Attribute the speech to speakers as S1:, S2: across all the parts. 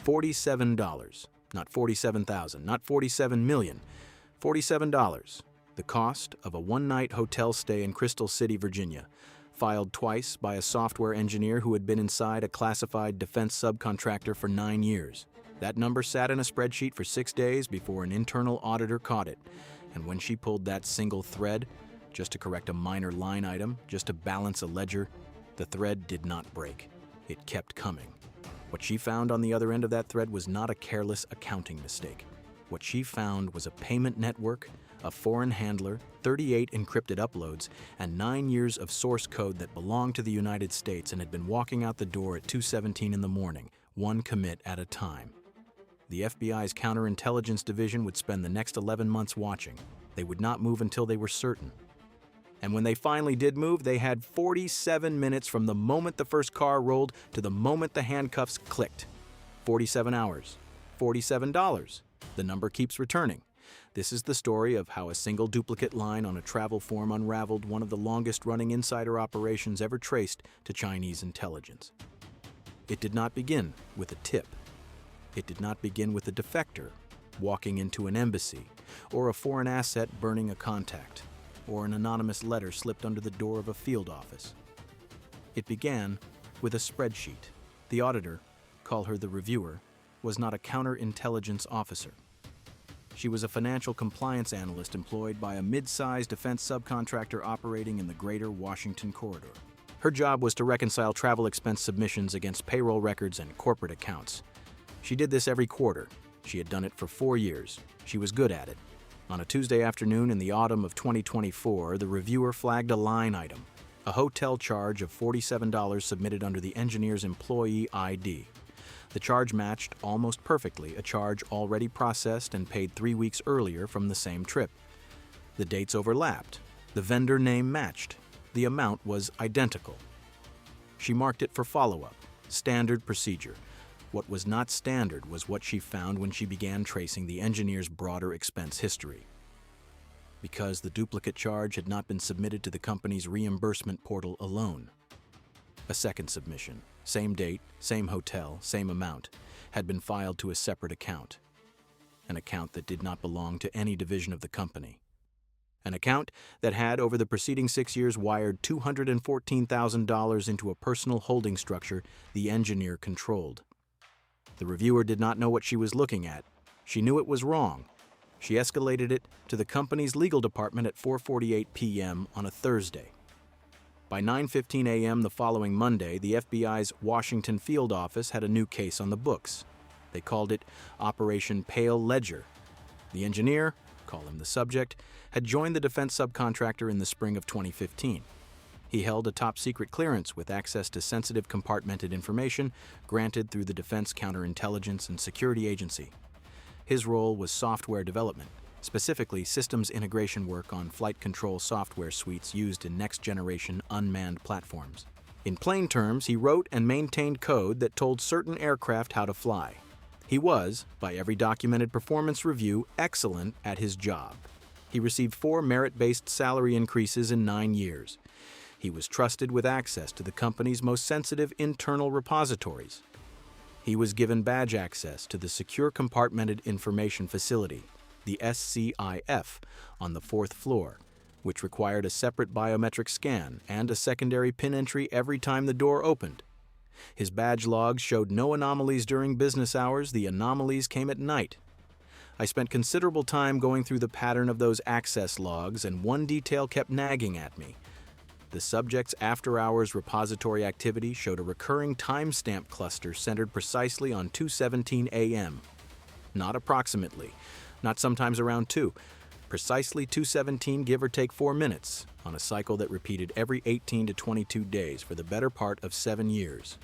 S1: $47. Not $47,000, not $47 million. $47. The cost of a one-night hotel stay in Crystal City, Virginia, filed twice by a software engineer who had been inside a classified defense subcontractor for 9 years. That number sat in a spreadsheet for 6 days before an internal auditor caught it. And when she pulled that single thread, just to correct a minor line item, just to balance a ledger, the thread did not break. It kept coming. What she found on the other end of that thread was not a careless accounting mistake. What she found was a payment network, a foreign handler, 38 encrypted uploads, and 9 years of source code that belonged to the United States and had been walking out the door at 2:17 in the morning, one commit at a time. The FBI's counterintelligence division would spend the next 11 months watching. They would not move until they were certain. And when they finally did move, they had 47 minutes from the moment the first car rolled to the moment the handcuffs clicked. 47 hours. $47. The number keeps returning. This is the story of how a single duplicate line on a travel form unraveled one of the longest-running insider operations ever traced to Chinese intelligence. It did not begin with a tip. It did not begin with a defector walking into an embassy, or a foreign asset burning a contact, or an anonymous letter slipped under the door of a field office. It began with a spreadsheet. The auditor, call her the reviewer, was not a counterintelligence officer. She was a financial compliance analyst employed by a mid-sized defense subcontractor operating in the greater Washington corridor. Her job was to reconcile travel expense submissions against payroll records and corporate accounts. She did this every quarter. She had done it for 4 years. She was good at it. On a Tuesday afternoon in the autumn of 2024, the reviewer flagged a line item, a hotel charge of $47 submitted under the engineer's employee ID. The charge matched almost perfectly a charge already processed and paid 3 weeks earlier from the same trip. The dates overlapped. The vendor name matched. The amount was identical. She marked it for follow-up, standard procedure. What was not standard was what she found when she began tracing the engineer's broader expense history. Because the duplicate charge had not been submitted to the company's reimbursement portal alone. A second submission, same date, same hotel, same amount, had been filed to a separate account. An account that did not belong to any division of the company. An account that had, over the preceding 6 years, wired $214,000 into a personal holding structure the engineer controlled. The reviewer did not know what she was looking at. She knew it was wrong. She escalated it to the company's legal department at 4:48 p.m. on a Thursday. By 9:15 a.m. the following Monday, the FBI's Washington field office had a new case on the books. They called it Operation Pale Ledger. The engineer, call him the subject, had joined the defense subcontractor in the spring of 2015. He held a top-secret clearance with access to sensitive compartmented information granted through the Defense Counterintelligence and Security Agency. His role was software development, specifically systems integration work on flight control software suites used in next-generation unmanned platforms. In plain terms, he wrote and maintained code that told certain aircraft how to fly. He was, by every documented performance review, excellent at his job. He received 4 merit-based salary increases in 9 years. He was trusted with access to the company's most sensitive internal repositories. He was given badge access to the Secure Compartmented Information Facility, the SCIF, on the 4th floor, which required a separate biometric scan and a secondary PIN entry every time the door opened. His badge logs showed no anomalies during business hours. The anomalies came at night. I spent considerable time going through the pattern of those access logs, and one detail kept nagging at me. The subject's after-hours repository activity showed a recurring timestamp cluster centered precisely on 2:17 a.m. Not approximately, not sometimes around 2. Precisely 2:17, give or take 4 minutes, on a cycle that repeated every 18 to 22 days for the better part of 7 years.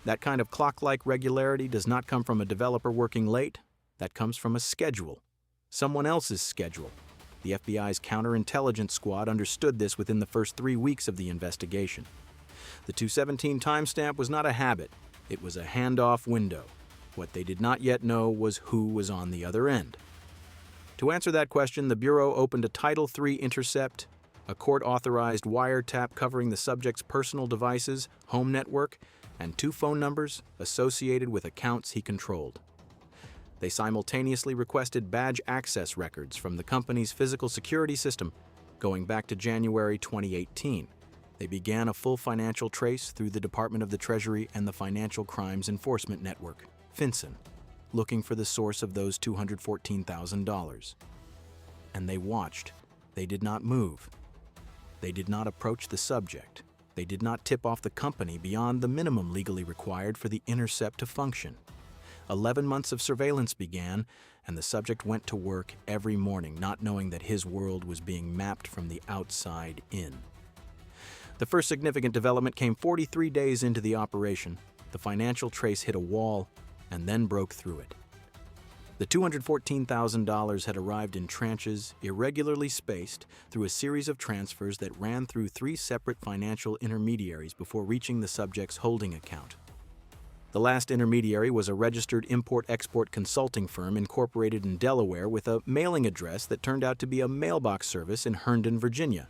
S1: That kind of clock-like regularity does not come from a developer working late. That comes from a schedule. Someone else's schedule. The FBI's counterintelligence squad understood this within the first 3 weeks of the investigation. The 2:17 timestamp was not a habit. It was a handoff window. What they did not yet know was who was on the other end. To answer that question, the Bureau opened a Title III intercept, a court-authorized wiretap covering the subject's personal devices, home network, and 2 phone numbers associated with accounts he controlled. They simultaneously requested badge access records from the company's physical security system going back to January 2018. They began a full financial trace through the Department of the Treasury and the Financial Crimes Enforcement Network, FinCEN, looking for the source of those $214,000. And they watched. They did not move. They did not approach the subject. They did not tip off the company beyond the minimum legally required for the intercept to function. 11 months of surveillance began, and the subject went to work every morning, not knowing that his world was being mapped from the outside in. The first significant development came 43 days into the operation. The financial trace hit a wall and then broke through it. The $214,000 had arrived in tranches, irregularly spaced, through a series of transfers that ran through 3 separate financial intermediaries before reaching the subject's holding account. The last intermediary was a registered import-export consulting firm incorporated in Delaware with a mailing address that turned out to be a mailbox service in Herndon, Virginia.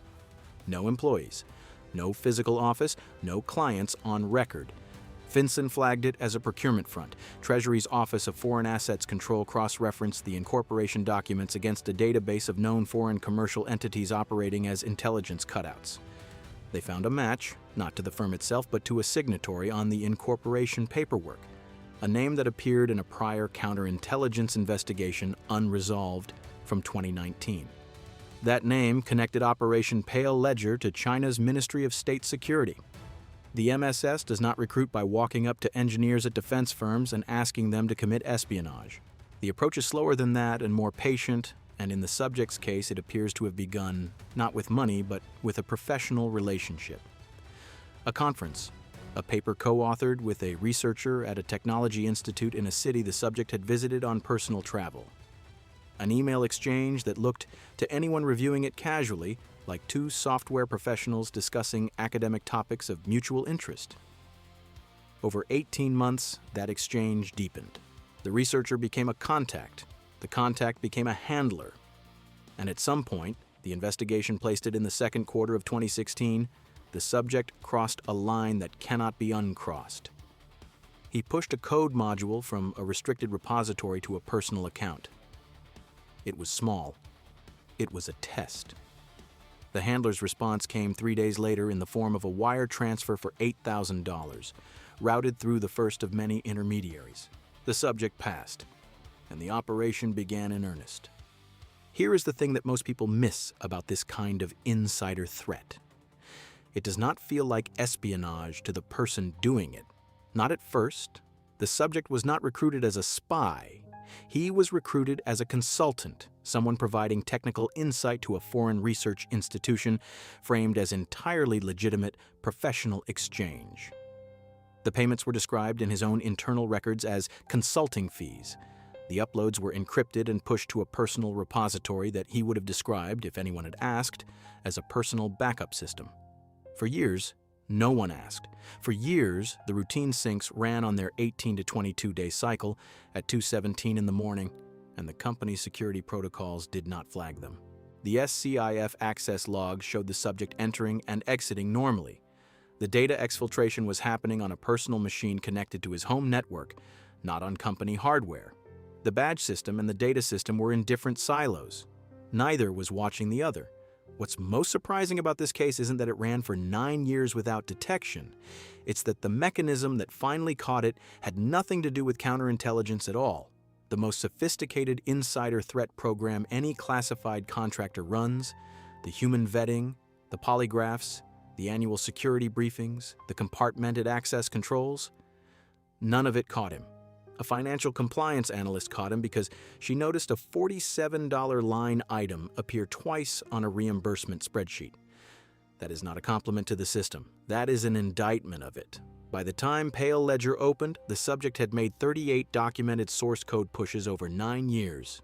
S1: No employees, no physical office, no clients on record. FinCEN flagged it as a procurement front. Treasury's Office of Foreign Assets Control cross-referenced the incorporation documents against a database of known foreign commercial entities operating as intelligence cutouts. They found a match, not to the firm itself, but to a signatory on the incorporation paperwork, a name that appeared in a prior counterintelligence investigation, Unresolved, from 2019. That name connected Operation Pale Ledger to China's Ministry of State Security. The MSS does not recruit by walking up to engineers at defense firms and asking them to commit espionage. The approach is slower than that and more patient, and in the subject's case, it appears to have begun not with money, but with a professional relationship. A conference, a paper co-authored with a researcher at a technology institute in a city the subject had visited on personal travel. An email exchange that looked, to anyone reviewing it casually, like 2 software professionals discussing academic topics of mutual interest. Over 18 months, that exchange deepened. The researcher became a contact. The contact became a handler. And at some point, the investigation placed it in the second quarter of 2016, the subject crossed a line that cannot be uncrossed. He pushed a code module from a restricted repository to a personal account. It was small. It was a test. The handler's response came 3 days later in the form of a wire transfer for $8,000, routed through the first of many intermediaries. The subject passed, and the operation began in earnest. Here is the thing that most people miss about this kind of insider threat. It does not feel like espionage to the person doing it. Not at first. The subject was not recruited as a spy. He was recruited as a consultant, someone providing technical insight to a foreign research institution framed as entirely legitimate professional exchange. The payments were described in his own internal records as consulting fees. The uploads were encrypted and pushed to a personal repository that he would have described, if anyone had asked, as a personal backup system. For years, no one asked. For years, the routine syncs ran on their 18 to 22-day cycle at 2:17 in the morning, and the company's security protocols did not flag them. The SCIF access logs showed the subject entering and exiting normally. The data exfiltration was happening on a personal machine connected to his home network, not on company hardware. The badge system and the data system were in different silos. Neither was watching the other. What's most surprising about this case isn't that it ran for 9 years without detection. It's that the mechanism that finally caught it had nothing to do with counterintelligence at all. The most sophisticated insider threat program any classified contractor runs, the human vetting, the polygraphs, the annual security briefings, the compartmented access controls, none of it caught him. A financial compliance analyst caught him because she noticed a $47 line item appear twice on a reimbursement spreadsheet. That is not a compliment to the system. That is an indictment of it. By the time Pale Ledger opened, the subject had made 38 documented source code pushes over 9 years.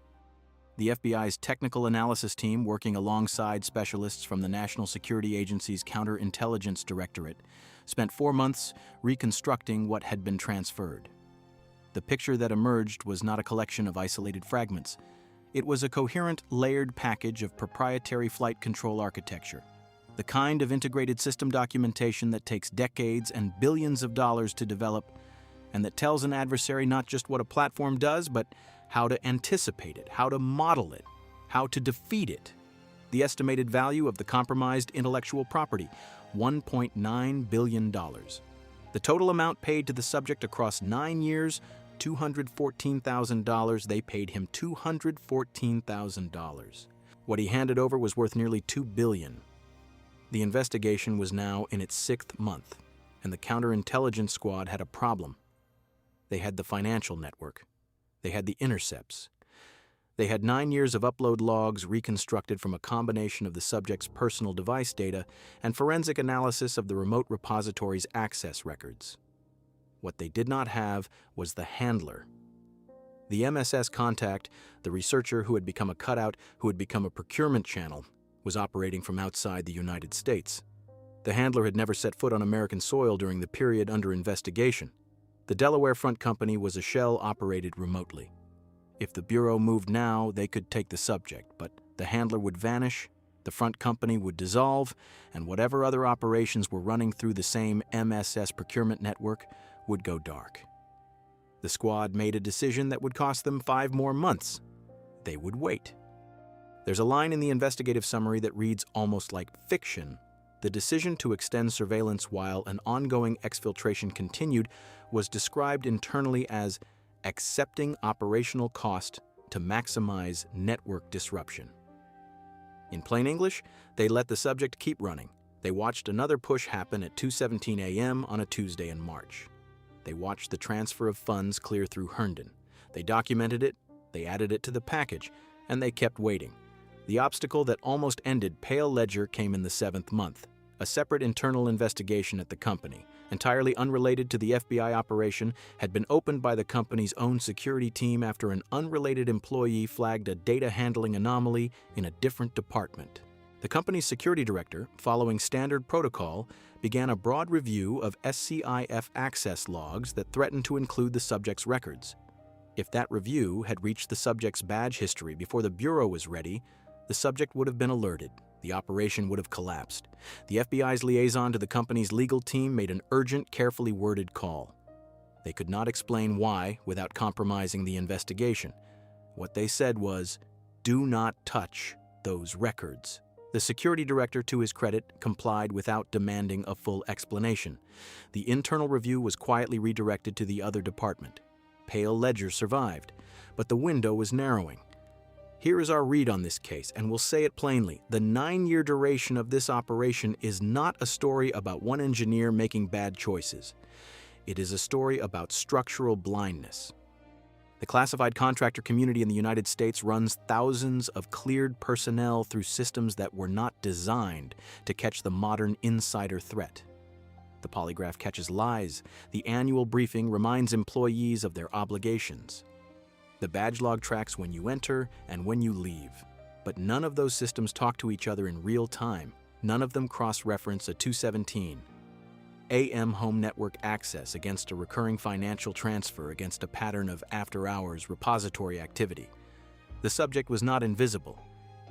S1: The FBI's technical analysis team, working alongside specialists from the National Security Agency's Counterintelligence Directorate, spent 4 months reconstructing what had been transferred. The picture that emerged was not a collection of isolated fragments. It was a coherent, layered package of proprietary flight control architecture. The kind of integrated system documentation that takes decades and billions of dollars to develop, and that tells an adversary not just what a platform does, but how to anticipate it, how to model it, how to defeat it. The estimated value of the compromised intellectual property, $1.9 billion. The total amount paid to the subject across 9 years, $214,000. They paid him $214,000. What he handed over was worth nearly $2 billion. The investigation was now in its 6th month, and the counterintelligence squad had a problem. They had the financial network. They had the intercepts. They had 9 years of upload logs reconstructed from a combination of the subject's personal device data and forensic analysis of the remote repository's access records. What they did not have was the handler. The MSS contact, the researcher who had become a cutout, who had become a procurement channel, was operating from outside the United States. The handler had never set foot on American soil during the period under investigation. The Delaware front company was a shell operated remotely. If the Bureau moved now, they could take the subject, but the handler would vanish, the front company would dissolve, and whatever other operations were running through the same MSS procurement network would go dark. The squad made a decision that would cost them 5 more months. They would wait. There's a line in the investigative summary that reads almost like fiction. The decision to extend surveillance while an ongoing exfiltration continued was described internally as accepting operational cost to maximize network disruption. In plain English, they let the subject keep running. They watched another push happen at 2:17 a.m. on a Tuesday in March. They watched the transfer of funds clear through Herndon. They documented it, they added it to the package, and they kept waiting. The obstacle that almost ended Pale Ledger came in the 7th month, a separate internal investigation at the company, entirely unrelated to the FBI operation, had been opened by the company's own security team after an unrelated employee flagged a data handling anomaly in a different department. The company's security director, following standard protocol, began a broad review of SCIF access logs that threatened to include the subject's records. If that review had reached the subject's badge history before the Bureau was ready, the subject would have been alerted. The operation would have collapsed. The FBI's liaison to the company's legal team made an urgent, carefully worded call. They could not explain why without compromising the investigation. What they said was, "Do not touch those records." The security director, to his credit, complied without demanding a full explanation. The internal review was quietly redirected to the other department. Pale Ledger survived, but the window was narrowing. Here is our read on this case, and we'll say it plainly. The 9-year duration of this operation is not a story about one engineer making bad choices. It is a story about structural blindness. The classified contractor community in the United States runs thousands of cleared personnel through systems that were not designed to catch the modern insider threat. The polygraph catches lies. The annual briefing reminds employees of their obligations. The badge log tracks when you enter and when you leave. But none of those systems talk to each other in real time. None of them cross-reference a 217 AM home network access against a recurring financial transfer against a pattern of after-hours repository activity. The subject was not invisible.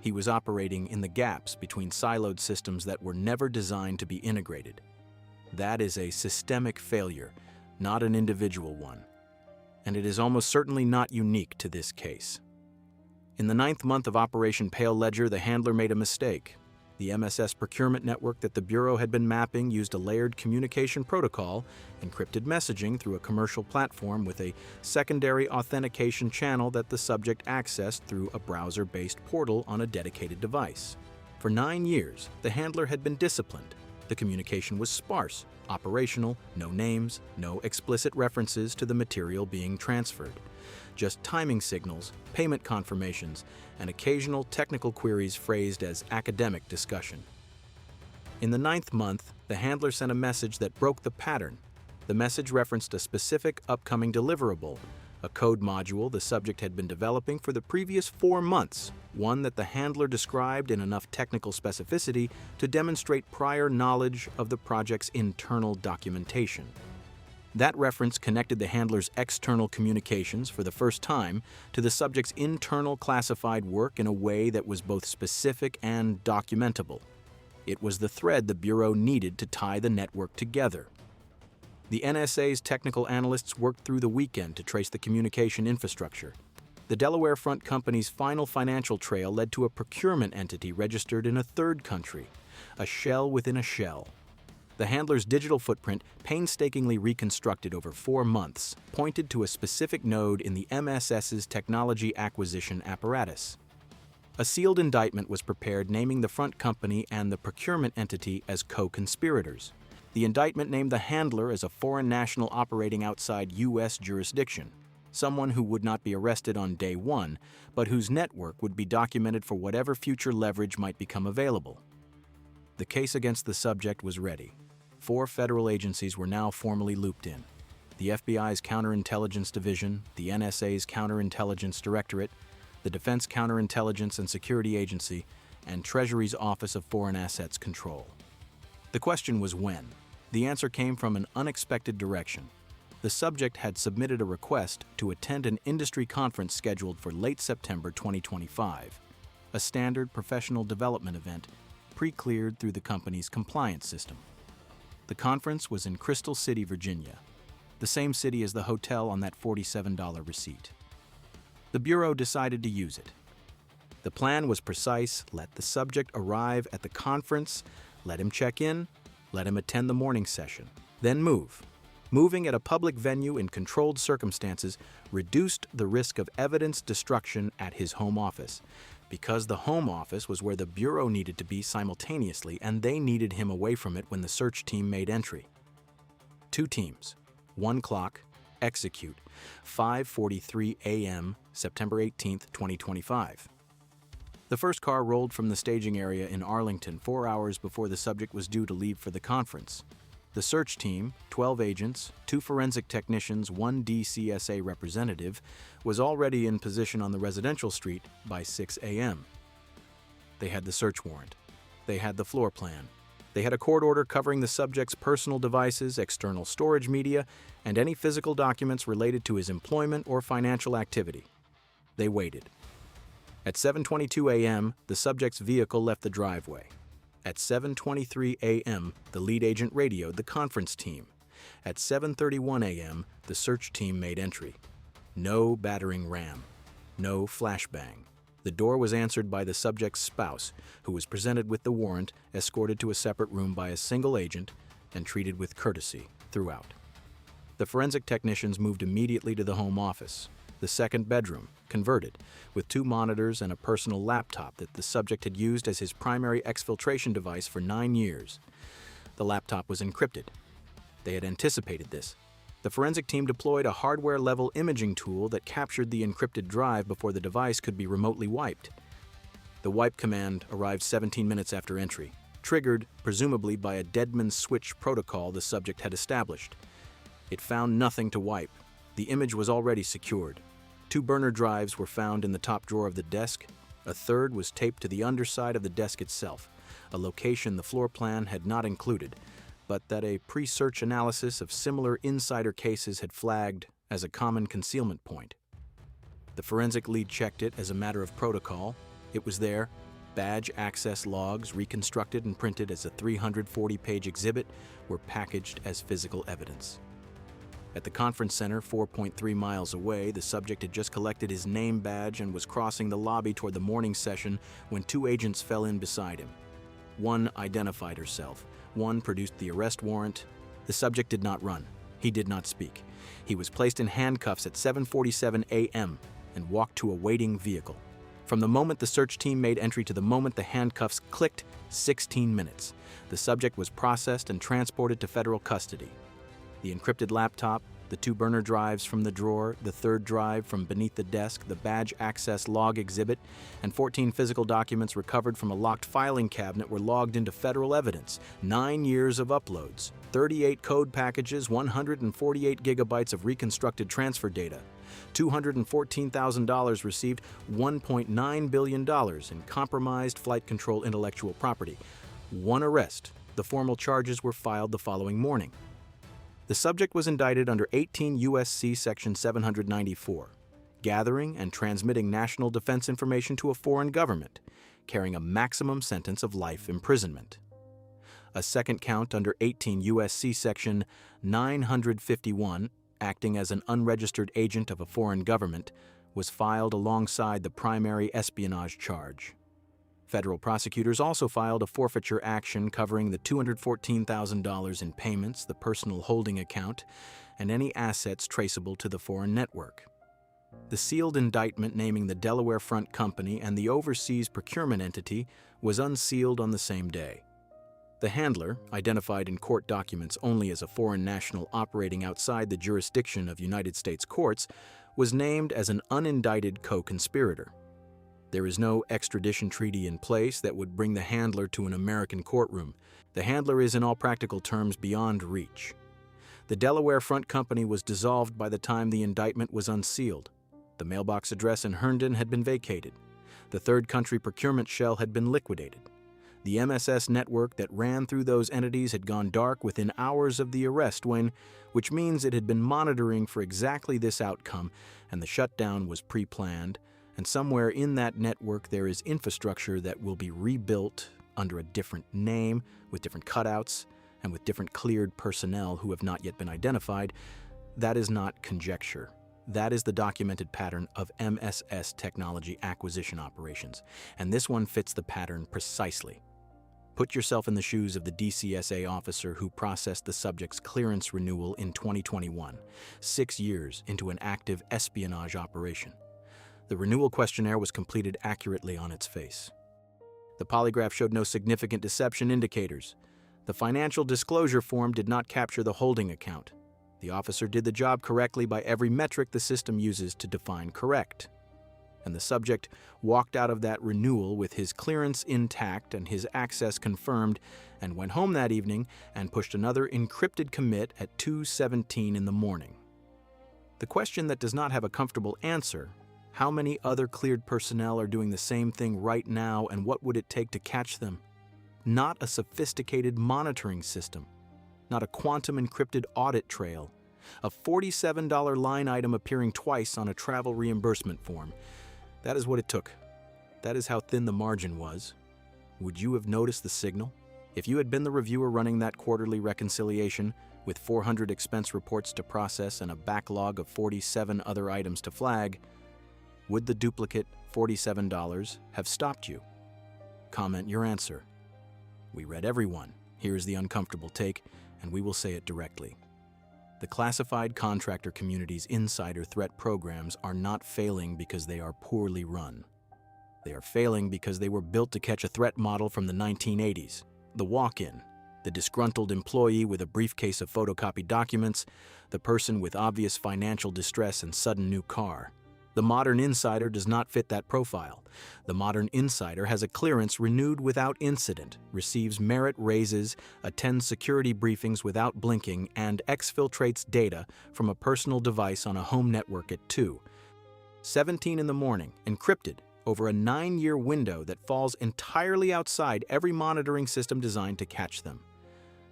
S1: He was operating in the gaps between siloed systems that were never designed to be integrated. That is a systemic failure, not an individual one. And it is almost certainly not unique to this case. In the 9th month of Operation Pale Ledger, the handler made a mistake. The MSS procurement network that the Bureau had been mapping used a layered communication protocol, encrypted messaging through a commercial platform with a secondary authentication channel that the subject accessed through a browser-based portal on a dedicated device. For 9 years, the handler had been disciplined. The communication was sparse, operational, no names, no explicit references to the material being transferred. Just timing signals, payment confirmations, and occasional technical queries phrased as academic discussion. In the 9th month, the handler sent a message that broke the pattern. The message referenced a specific upcoming deliverable, a code module the subject had been developing for the previous 4 months, one that the handler described in enough technical specificity to demonstrate prior knowledge of the project's internal documentation. That reference connected the handler's external communications for the first time to the subject's internal classified work in a way that was both specific and documentable. It was the thread the Bureau needed to tie the network together. The NSA's technical analysts worked through the weekend to trace the communication infrastructure. The Delaware Front Company's final financial trail led to a procurement entity registered in a third country, a shell within a shell. The handler's digital footprint, painstakingly reconstructed over 4 months, pointed to a specific node in the MSS's technology acquisition apparatus. A sealed indictment was prepared naming the front company and the procurement entity as co-conspirators. The indictment named the handler as a foreign national operating outside U.S. jurisdiction, someone who would not be arrested on day one, but whose network would be documented for whatever future leverage might become available. The case against the subject was ready. 4 federal agencies were now formally looped in: the FBI's Counterintelligence Division, the NSA's Counterintelligence Directorate, the Defense Counterintelligence and Security Agency, and Treasury's Office of Foreign Assets Control. The question was when. The answer came from an unexpected direction. The subject had submitted a request to attend an industry conference scheduled for late September 2025, a standard professional development event pre-cleared through the company's compliance system. The conference was in Crystal City, Virginia, the same city as the hotel on that $47 receipt. The Bureau decided to use it. The plan was precise: let the subject arrive at the conference, let him check in, let him attend the morning session, then move. Moving at a public venue in controlled circumstances reduced the risk of evidence destruction at his home office, because the home office was where the Bureau needed to be simultaneously, and they needed him away from it when the search team made entry. 2 teams, 1 clock, execute, 5:43 a.m., September 18, 2025. The first car rolled from the staging area in Arlington 4 hours before the subject was due to leave for the conference. The search team, 12 agents, 2 forensic technicians, 1 DCSA representative, was already in position on the residential street by 6 a.m. They had the search warrant. They had the floor plan. They had a court order covering the subject's personal devices, external storage media, and any physical documents related to his employment or financial activity. They waited. At 7:22 a.m., the subject's vehicle left the driveway. At 7:23 a.m., the lead agent radioed the conference team. At 7:31 a.m., the search team made entry. No battering ram. No flashbang. The door was answered by the subject's spouse, who was presented with the warrant, escorted to a separate room by a single agent, and treated with courtesy throughout. The forensic technicians moved immediately to the home office, the second bedroom, converted, with 2 monitors and a personal laptop that the subject had used as his primary exfiltration device for 9 years. The laptop was encrypted. They had anticipated this. The forensic team deployed a hardware-level imaging tool that captured the encrypted drive before the device could be remotely wiped. The wipe command arrived 17 minutes after entry, triggered presumably by a deadman switch protocol the subject had established. It found nothing to wipe. The image was already secured. 2 burner drives were found in the top drawer of the desk. A third was taped to the underside of the desk itself, a location the floor plan had not included, but that a pre-search analysis of similar insider cases had flagged as a common concealment point. The forensic lead checked it as a matter of protocol. It was there. Badge access logs, reconstructed and printed as a 340-page exhibit, were packaged as physical evidence. At the conference center, 4.3 miles away, the subject had just collected his name badge and was crossing the lobby toward the morning session when 2 agents fell in beside him. One identified herself. One produced the arrest warrant. The subject did not run. He did not speak. He was placed in handcuffs at 7:47 a.m. and walked to a waiting vehicle. From the moment the search team made entry to the moment the handcuffs clicked, 16 minutes. The subject was processed and transported to federal custody. The encrypted laptop, the 2 burner drives from the drawer, the 3rd drive from beneath the desk, the badge access log exhibit, and 14 physical documents recovered from a locked filing cabinet were logged into federal evidence. 9 years of uploads, 38 code packages, 148 gigabytes of reconstructed transfer data, $214,000 received, $1.9 billion in compromised flight control intellectual property. 1 arrest. The formal charges were filed the following morning. The subject was indicted under 18 U.S.C. Section 794, gathering and transmitting national defense information to a foreign government, carrying a maximum sentence of life imprisonment. A second count under 18 U.S.C. Section 951, acting as an unregistered agent of a foreign government, was filed alongside the primary espionage charge. Federal prosecutors also filed a forfeiture action covering the $214,000 in payments, the personal holding account, and any assets traceable to the foreign network. The sealed indictment naming the Delaware Front Company and the overseas procurement entity was unsealed on the same day. The handler, identified in court documents only as a foreign national operating outside the jurisdiction of United States courts, was named as an unindicted co-conspirator. There is no extradition treaty in place that would bring the handler to an American courtroom. The handler is in all practical terms beyond reach. The Delaware Front Company was dissolved by the time the indictment was unsealed. The mailbox address in Herndon had been vacated. The third country procurement shell had been liquidated. The MSS network that ran through those entities had gone dark within hours of the arrest which means it had been monitoring for exactly this outcome, and the shutdown was pre-planned, and somewhere in that network there is infrastructure that will be rebuilt under a different name, with different cutouts, and with different cleared personnel who have not yet been identified. That is not conjecture. That is the documented pattern of MSS technology acquisition operations, and this one fits the pattern precisely. Put yourself in the shoes of the DCSA officer who processed the subject's clearance renewal in 2021, 6 years into an active espionage operation. The renewal questionnaire was completed accurately on its face. The polygraph showed no significant deception indicators. The financial disclosure form did not capture the holding account. The officer did the job correctly by every metric the system uses to define correct. And the subject walked out of that renewal with his clearance intact and his access confirmed, and went home that evening and pushed another encrypted commit at 2:17 in the morning. The question that does not have a comfortable answer: how many other cleared personnel are doing the same thing right now, and what would it take to catch them? Not a sophisticated monitoring system. Not a quantum encrypted audit trail. A $47 line item appearing twice on a travel reimbursement form. That is what it took. That is how thin the margin was. Would you have noticed the signal? If you had been the reviewer running that quarterly reconciliation, with 400 expense reports to process and a backlog of 47 other items to flag, would the duplicate $47 have stopped you? Comment your answer. We read every one. Here's the uncomfortable take, and we will say it directly. The classified contractor community's insider threat programs are not failing because they are poorly run. They are failing because they were built to catch a threat model from the 1980s. The walk-in, the disgruntled employee with a briefcase of photocopied documents, the person with obvious financial distress and sudden new car. The modern insider does not fit that profile. The modern insider has a clearance renewed without incident, receives merit raises, attends security briefings without blinking, and exfiltrates data from a personal device on a home network at 2:17 in the morning, encrypted over a 9-year window that falls entirely outside every monitoring system designed to catch them.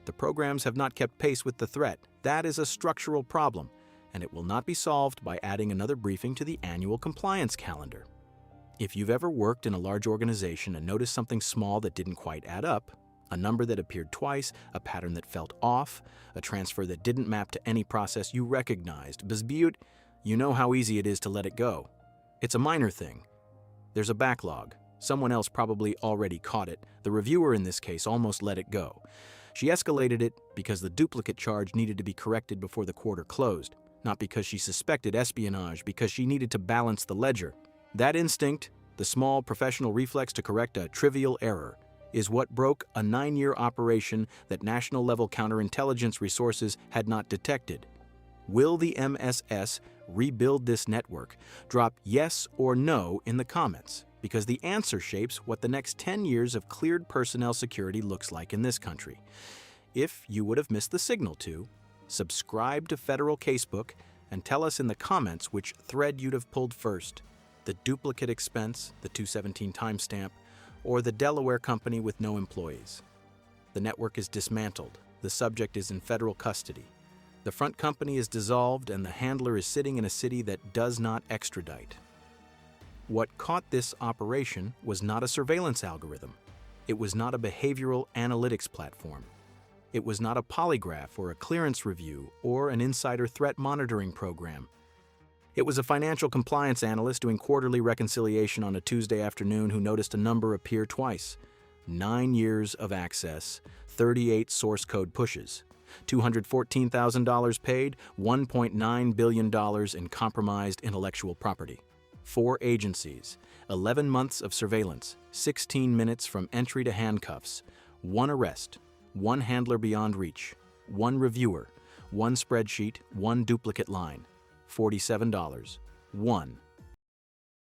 S1: The programs have not kept pace with the threat. That is a structural problem, and it will not be solved by adding another briefing to the annual compliance calendar. If you've ever worked in a large organization and noticed something small that didn't quite add up, a number that appeared twice, a pattern that felt off, a transfer that didn't map to any process you recognized, Bisbute, you know how easy it is to let it go. It's a minor thing. There's a backlog. Someone else probably already caught it. The reviewer in this case almost let it go. She escalated it because the duplicate charge needed to be corrected before the quarter closed. Not because she suspected espionage, because she needed to balance the ledger. That instinct, the small professional reflex to correct a trivial error, is what broke a 9-year operation that national-level counterintelligence resources had not detected. Will the MSS rebuild this network? Drop yes or no in the comments, because the answer shapes what the next 10 years of cleared personnel security looks like in this country. If you would have missed the signal to, subscribe to Federal Casebook and tell us in the comments which thread you'd have pulled first, the duplicate expense, the 217 timestamp, or the Delaware company with no employees. The network is dismantled. The subject is in federal custody. The front company is dissolved and the handler is sitting in a city that does not extradite. What caught this operation was not a surveillance algorithm. It was not a behavioral analytics platform. It was not a polygraph or a clearance review or an insider threat monitoring program. It was a financial compliance analyst doing quarterly reconciliation on a Tuesday afternoon who noticed a number appear twice. 9 years of access, 38 source code pushes, $214,000 paid, $1.9 billion in compromised intellectual property. 4 agencies, 11 months of surveillance, 16 minutes from entry to handcuffs, 1 arrest, 1 handler beyond reach, 1 reviewer, 1 spreadsheet, 1 duplicate line, $47, 1